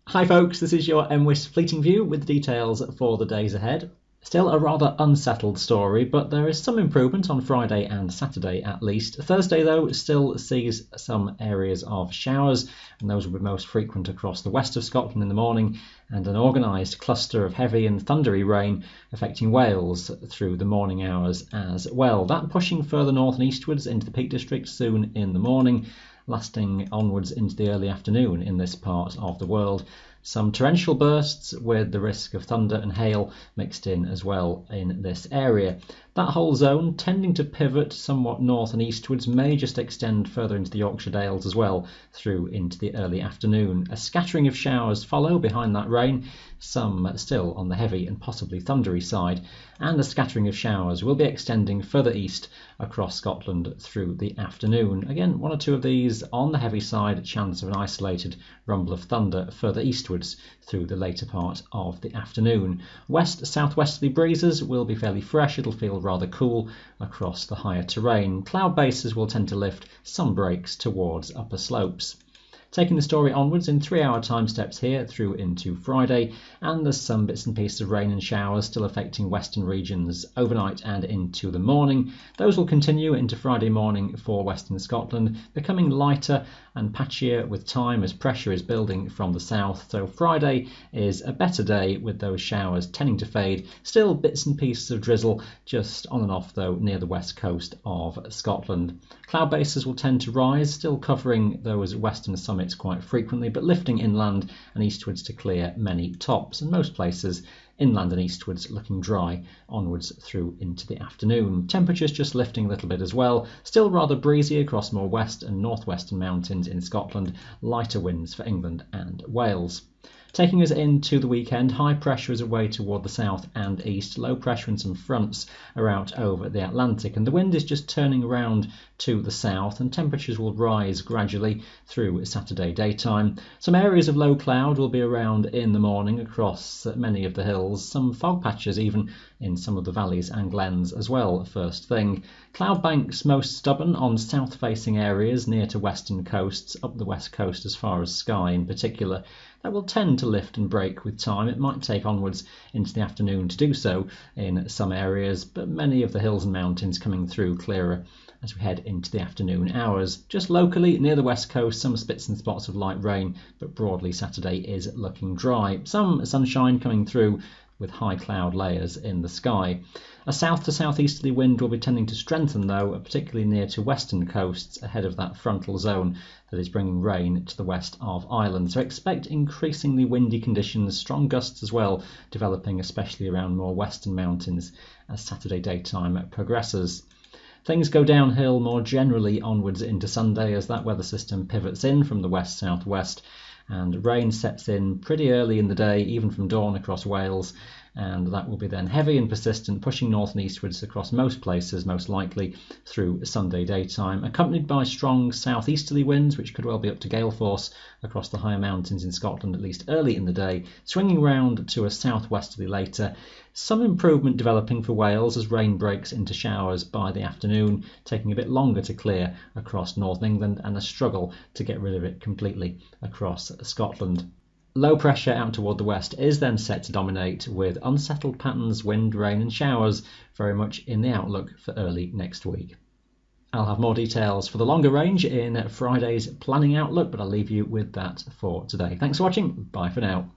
Hi folks, this is your MWIS Fleeting View with the details for the days ahead. Still a rather unsettled story, but there is some improvement on Friday and Saturday at least. Thursday, though, still sees some areas of showers, and those will be most frequent across the west of Scotland in the morning, and an organised cluster of heavy and thundery rain affecting Wales through the morning hours as well. That pushing further north and eastwards into the Peak District soon in the morning, lasting onwards into the early afternoon in this part of the world. Some torrential bursts with the risk of thunder and hail mixed in as well in this area. That whole zone, tending to pivot somewhat north and eastwards, may just extend further into the Yorkshire Dales as well through into the early afternoon. A scattering of showers follow behind that rain, some still on the heavy and possibly thundery side, and a scattering of showers will be extending further east across Scotland through the afternoon. Again, one or two of these on the heavy side, chance of an isolated rumble of thunder further eastwards through the later part of the afternoon. West-southwesterly breezes will be fairly fresh. It'll feel rather cool across the higher terrain. Cloud bases will tend to lift some breaks towards upper slopes. Taking the story onwards in 3-hour time steps here through into Friday, and there's some bits and pieces of rain and showers still affecting western regions overnight and into the morning. Those will continue into Friday morning for western Scotland, becoming lighter and patchier with time as pressure is building from the south. So Friday is a better day with those showers tending to fade. Still bits and pieces of drizzle just on and off though near the west coast of Scotland. Cloud bases will tend to rise, still covering those western summits quite frequently, but lifting inland and eastwards to clear many tops, and most places inland and eastwards looking dry onwards through into the afternoon. Temperatures just lifting a little bit as well, still rather breezy across more west and northwestern mountains in Scotland, lighter winds for England and Wales. Taking us into the weekend, high pressure is away toward the south and east. Low pressure and some fronts are out over the Atlantic, and the wind is just turning around to the south, and temperatures will rise gradually through Saturday daytime. Some areas of low cloud will be around in the morning across many of the hills, some fog patches even in some of the valleys and glens as well first thing. Cloud banks most stubborn on south-facing areas near to western coasts, up the west coast as far as Skye in particular. That will tend to lift and break with time. It might take onwards into the afternoon to do so in some areas, but many of the hills and mountains coming through clearer as we head into the afternoon hours. Just locally near the west coast, some spits and spots of light rain, but broadly Saturday is looking dry. Some sunshine coming through with high cloud layers in the sky. A south to southeasterly wind will be tending to strengthen though, particularly near to western coasts ahead of that frontal zone that is bringing rain to the west of Ireland. So expect increasingly windy conditions, strong gusts as well, developing especially around more western mountains as Saturday daytime progresses. Things go downhill more generally onwards into Sunday as that weather system pivots in from the west-southwest, and rain sets in pretty early in the day, even from dawn across Wales, and that will be then heavy and persistent, pushing north and eastwards across most places, most likely through Sunday daytime, accompanied by strong southeasterly winds, which could well be up to gale force across the higher mountains in Scotland, at least early in the day, swinging round to a southwesterly later. Some improvement developing for Wales as rain breaks into showers by the afternoon, taking a bit longer to clear across northern England, and a struggle to get rid of it completely across Scotland. Low pressure out toward the west is then set to dominate, with unsettled patterns, wind, rain and showers very much in the outlook for early next week. I'll have more details for the longer range in Friday's planning outlook, but I'll leave you with that for today. Thanks for watching. Bye for now.